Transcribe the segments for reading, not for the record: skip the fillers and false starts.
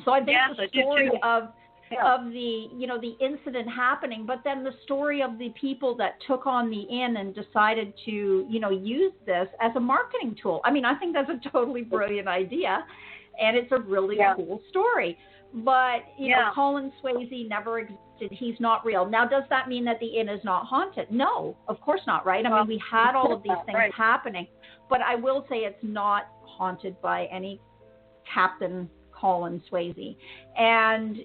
So I think the story of the, the incident happening, but then the story of the people that took on the inn and decided to, use this as a marketing tool. I mean, I think that's a totally brilliant idea, and it's a really cool story. But, Colin Swayze never existed. He's not real. Now, does that mean that the inn is not haunted? No, of course not, right? I mean, we had all of these things happening, but I will say it's not haunted by any Captain Colin Swayze. And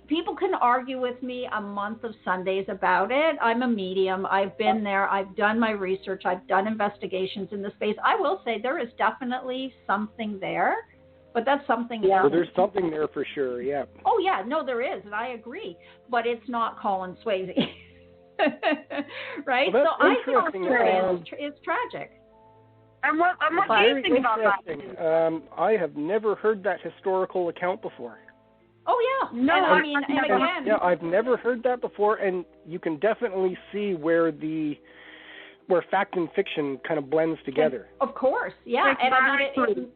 people can argue with me a month of Sundays about it. I'm a medium. I've been there. I've done my research. I've done investigations in the space. I will say there is definitely something there, but that's something. Yeah, well, there's something there for sure, yeah. Oh, yeah, no, there is, and I agree. But it's not Colin Swayze. Right? Well, so I think the story is tragic. And what do you think about that? I have never heard that historical account before. Oh, yeah. No, and again. Yeah, I've never heard that before, and you can definitely see where fact and fiction kind of blends together. Of course, yeah. Exactly.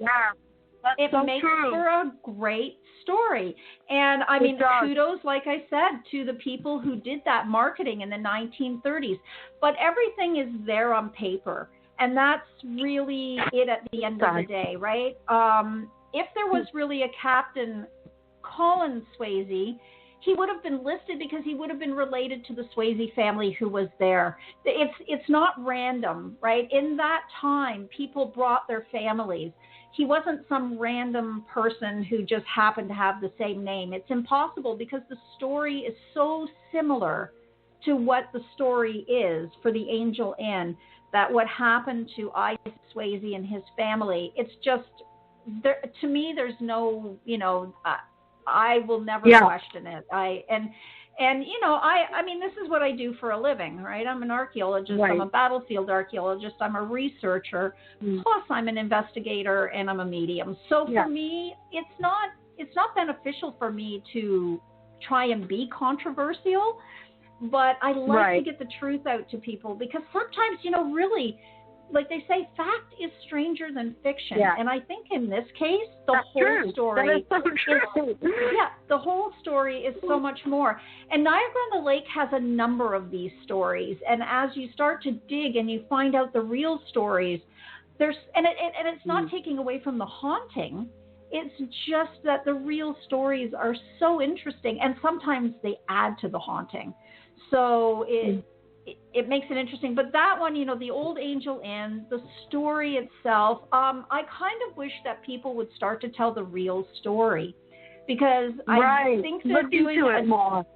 It makes for a great story. And I mean, kudos, like I said, to the people who did that marketing in the 1930s. But everything is there on paper. And that's really it at the end of the day, right? If there was really a Captain Colin Swayze, he would have been listed because he would have been related to the Swayze family who was there. It's not random, right? In that time, people brought their families. He wasn't some random person who just happened to have the same name. It's impossible because the story is so similar to what the story is for the Angel Inn, that what happened to Isaac Swayze and his family, it's just, there, to me, there's no, I will never question it. I mean, this is what I do for a living, right? I'm an archaeologist. Right. I'm a battlefield archaeologist. I'm a researcher. Plus, I'm an investigator and I'm a medium. So for me, it's not beneficial for me to try and be controversial, but I like to get the truth out to people because sometimes, really, like they say, fact is stranger than fiction. Yeah. And I think in this case, the whole story is so true. The whole story is so much more. And Niagara-on-the-Lake has a number of these stories. And as you start to dig and you find out the real stories, it's not taking away from the haunting. It's just that the real stories are so interesting, and sometimes they add to the haunting. So it makes it interesting. But that one, the Old Angel Inn, the story itself, I kind of wish that people would start to tell the real story, because I think they're doing it more.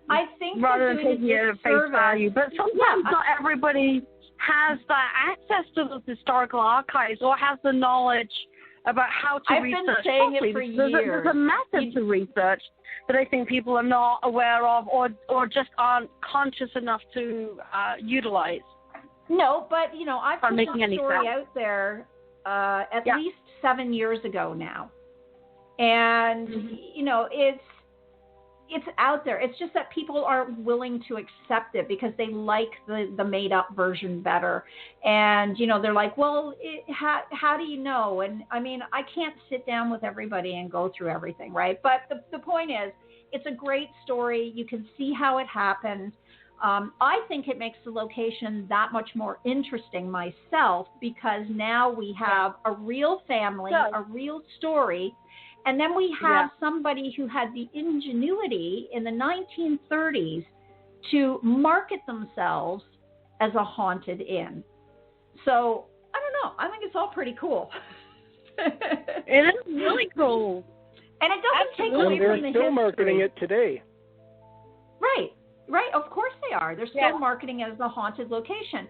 I think rather than taking it at face value. But sometimes not everybody has that access to those historical archives or has the knowledge about how to research properly. I've been saying it for years. There's a method to research that I think people are not aware of or just aren't conscious enough to utilize. No, but, I've put this story out there at least 7 years ago now. And, it's out there. It's just that people aren't willing to accept it because they like the made-up version better. And, they're like, well, how do you know? And, I mean, I can't sit down with everybody and go through everything, right? But the point is, it's a great story. You can see how it happened. I think it makes the location that much more interesting myself because now we have a real family, a real story. And then we have somebody who had the ingenuity in the 1930s to market themselves as a haunted inn. So, I don't know. I think it's all pretty cool. It is really cool. And it doesn't take away from the history. They're still marketing it today. Right. Of course they are. They're still marketing it as a haunted location.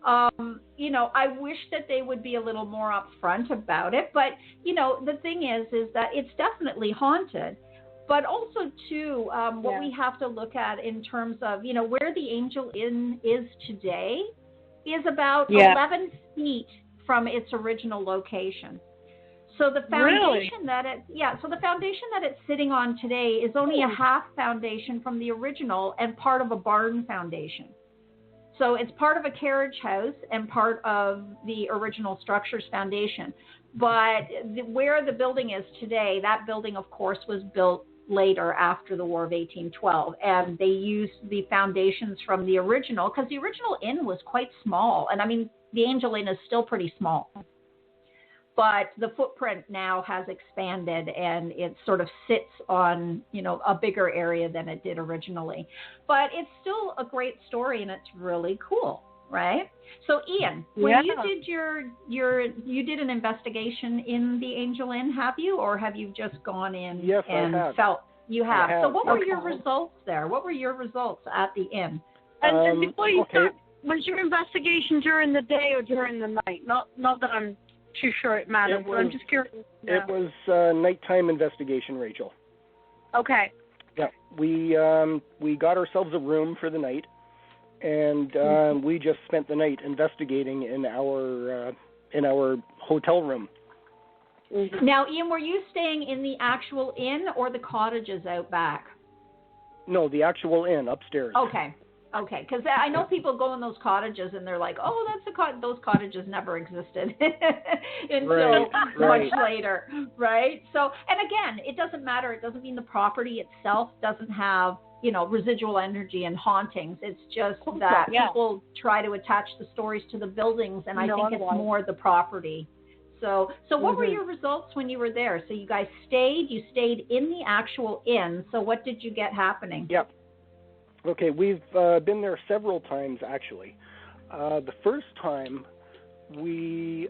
I wish that they would be a little more upfront about it. But, the thing is that it's definitely haunted. But also, too, what we have to look at in terms of, where the Angel Inn is today is about 11 feet from its original location. So the foundation the foundation that it's sitting on today is only a half foundation from the original and part of a barn foundation. So it's part of a carriage house and part of the original structure's foundation. But where the building is today, that building, of course, was built later after the War of 1812. And they used the foundations from the original, because the original inn was quite small. And I mean, the Angel Inn is still pretty small. But the footprint now has expanded, and it sort of sits on, a bigger area than it did originally. But it's still a great story, and it's really cool, right? So, Ian, when you did you did an investigation in the Angel Inn, have you, or have you just gone in and felt? You have. So, what were your results there? What were your results at the inn? And before you start, was your investigation during the day or during the night? Not that I'm too sure it matters, but I'm just curious. It was a nighttime investigation, Rachel. Okay. Yeah, we got ourselves a room for the night, and we just spent the night investigating in our hotel room. Mm-hmm. Now, Ian, were you staying in the actual inn or the cottages out back? No, the actual inn upstairs. Okay, because I know people go in those cottages and they're like, oh, those cottages never existed until much later, right? So, and again, it doesn't matter. It doesn't mean the property itself doesn't have, residual energy and hauntings. It's just that people try to attach the stories to the buildings, and I think it's more the property. So what were your results when you were there? So you guys stayed in the actual inn. So what did you get happening? Yep. Okay, we've been there several times, actually. The first time, we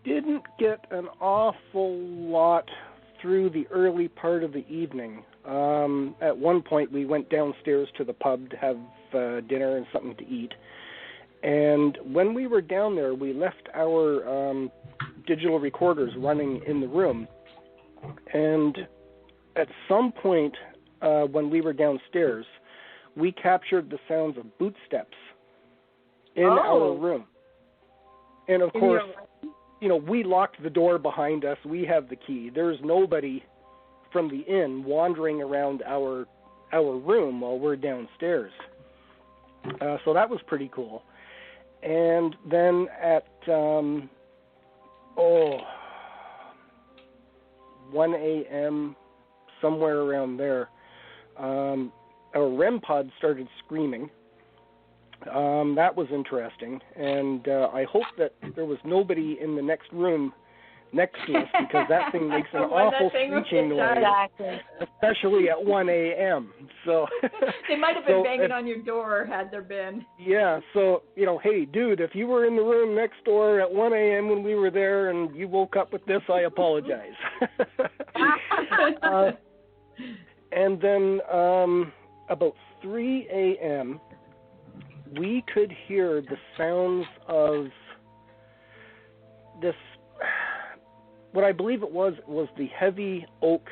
didn't get an awful lot through the early part of the evening. At one point, we went downstairs to the pub to have dinner and something to eat. And when we were down there, we left our digital recorders running in the room. And at some point, when we were downstairs, we captured the sounds of bootsteps in our room. And of course, we locked the door behind us. We have the key. There's nobody from the inn wandering around our room while we're downstairs. So that was pretty cool. And then at 1 a.m., somewhere around there, our REM pod started screaming. That was interesting, and I hope that there was nobody in the next room next to us, because that thing makes an awful screeching noise, especially at 1 a.m. So they might have been banging on your door had there been. Yeah, so, hey, dude, if you were in the room next door at 1 a.m. when we were there and you woke up with this, I apologize. And then about 3 a.m., we could hear the sounds of this, what I believe it was the heavy oak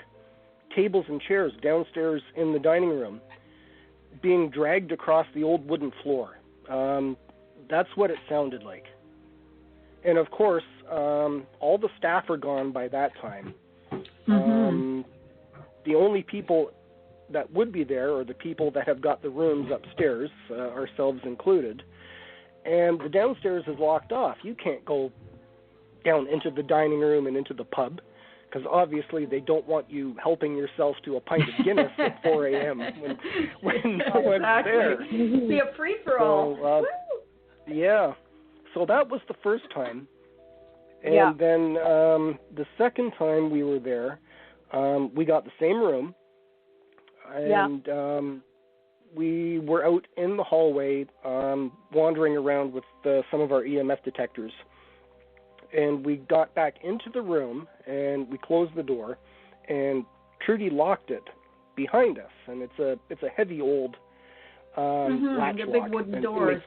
tables and chairs downstairs in the dining room being dragged across the old wooden floor. That's what it sounded like. And of course, all the staff are gone by that time. Mm-hmm. The only people that would be there are the people that have got the rooms upstairs, ourselves included. And the downstairs is locked off. You can't go down into the dining room and into the pub, because obviously they don't want you helping yourself to a pint of Guinness at 4 a.m. when no one's there. Be a free-for-all. So, yeah. So that was the first time. And then the second time we were there, we got the same room, and we were out in the hallway wandering around with some of our EMF detectors. And we got back into the room, and we closed the door, and Trudy locked it behind us. And it's a heavy old latch the lock. Big wooden doors,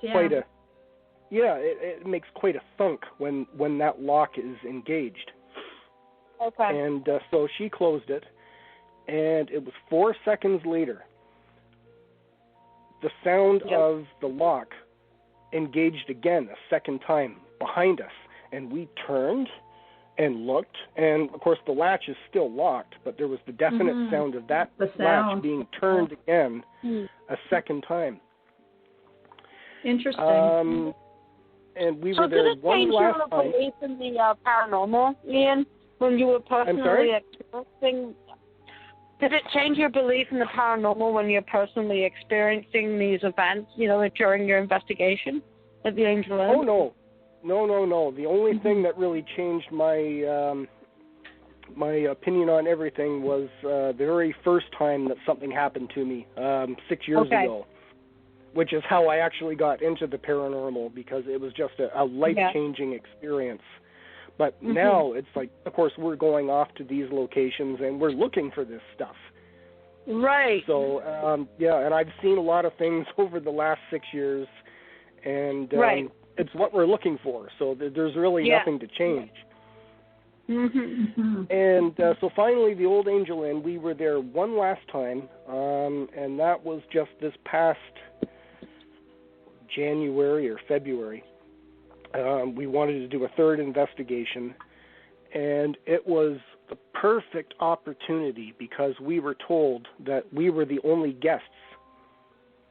it makes quite a thunk when that lock is engaged. Okay. And so she closed it, and it was 4 seconds later, the sound of the lock engaged again a second time behind us. And we turned and looked, and of course the latch is still locked, but there was the definite sound of that latch being turned again a second time. Interesting. and we were there one last time. So did it change your belief in the paranormal, Ian, when you were personally experiencing? Did it change your belief in the paranormal when you're personally experiencing these events, during your investigation at the Angel Inn? Oh, no. No. The only thing that really changed my my opinion on everything was the very first time that something happened to me 6 years ago, which is how I actually got into the paranormal, because it was just a life-changing experience. But now it's like, of course, we're going off to these locations and we're looking for this stuff. Right. So, and I've seen a lot of things over the last 6 years, and it's what we're looking for. So there's really nothing to change. And so finally, the old Angel Inn, we were there one last time, and that was just this past January or February. We wanted to do a third investigation, and it was the perfect opportunity because we were told that we were the only guests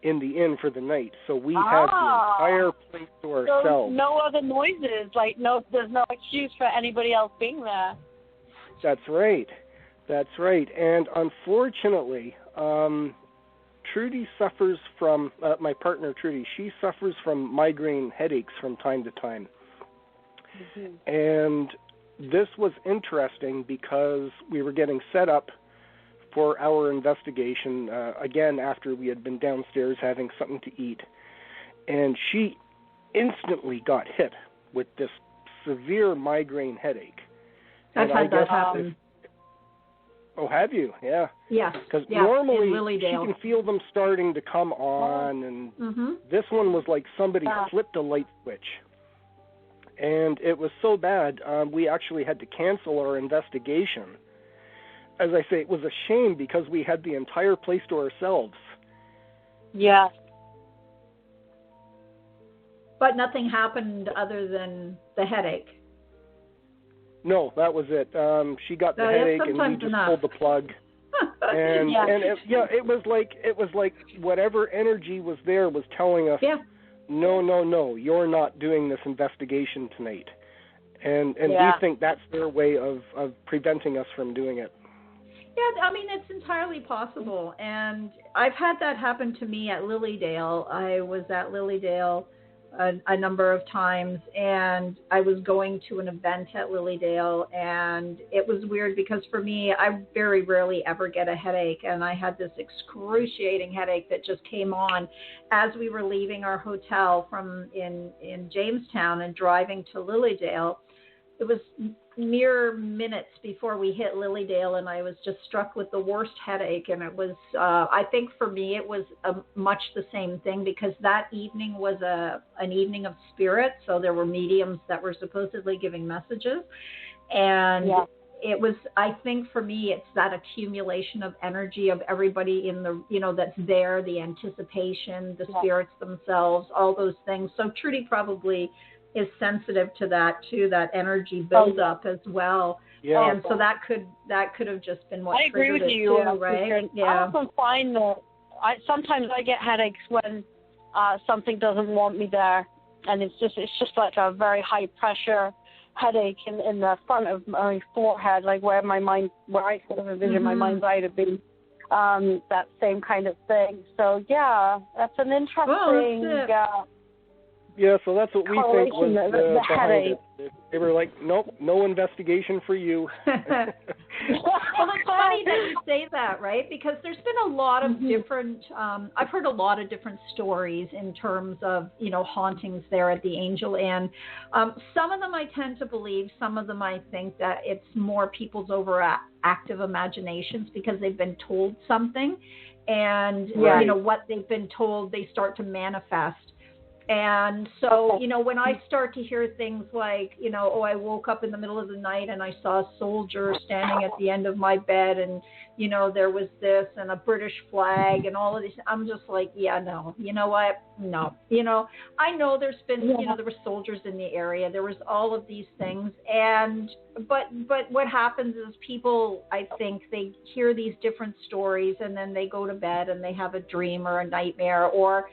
in the inn for the night, so we had the entire place to ourselves. So no other noises, there's no excuse for anybody else being there. That's right. And unfortunately, Trudy suffers from, my partner Trudy, she suffers from migraine headaches from time to time. And this was interesting because we were getting set up for our investigation, again, after we had been downstairs having something to eat. And she instantly got hit with this severe migraine headache. I've had that happen. Oh, have you? Yeah. Yes. Because normally she can feel them starting to come on, and this one was like somebody flipped a light switch. And it was so bad, we actually had to cancel our investigation. As I say, it was a shame because we had the entire place to ourselves. Yeah. But nothing happened other than the headache. No, that was it. She got the headache, and we just pulled the plug. And it was like whatever energy was there was telling us, no, you're not doing this investigation tonight. And we think that's their way of preventing us from doing it. Yeah, I mean, it's entirely possible. And I've had that happen to me at Lilydale. I was at Lilydale a number of times, and I was going to an event at Lilydale, and it was weird because for me, I very rarely ever get a headache, and I had this excruciating headache that just came on as we were leaving our hotel from in Jamestown and driving to Lilydale. It was mere minutes before we hit Lilydale, and I was just struck with the worst headache. And it was, I think for me, it was much the same thing because that evening was an evening of spirit. So there were mediums that were supposedly giving messages. And it was, I think for me, it's that accumulation of energy of everybody in the, that's there, the anticipation, the spirits themselves, all those things. So Trudy probably is sensitive to that too, that energy buildup as well. Yeah. And so that could have just been what triggered it too, right? Yeah. I often find that sometimes I get headaches when something doesn't want me there, and it's just like a very high pressure headache in the front of my forehead, like where I sort of envision my mind's eye to be. That same kind of thing. So yeah, that's an interesting. Yeah, so that's what we think was behind it. They were like, nope, no investigation for you. Well, it's funny that you say that, right? Because there's been a lot of different, I've heard a lot of different stories in terms of, hauntings there at the Angel Inn. Some of them I tend to believe, some of them I think that it's more people's overactive imaginations because they've been told something. And, what they've been told, they start to manifest. And so, when I start to hear things like, I woke up in the middle of the night and I saw a soldier standing at the end of my bed and, there was this and a British flag and all of this, I'm just like, no, you know what? No, I know there's been, there were soldiers in the area. There was all of these things. And, but what happens is people, I think they hear these different stories and then they go to bed and they have a dream or a nightmare or,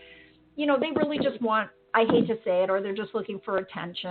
they really just want I hate to say it, or they're just looking for attention.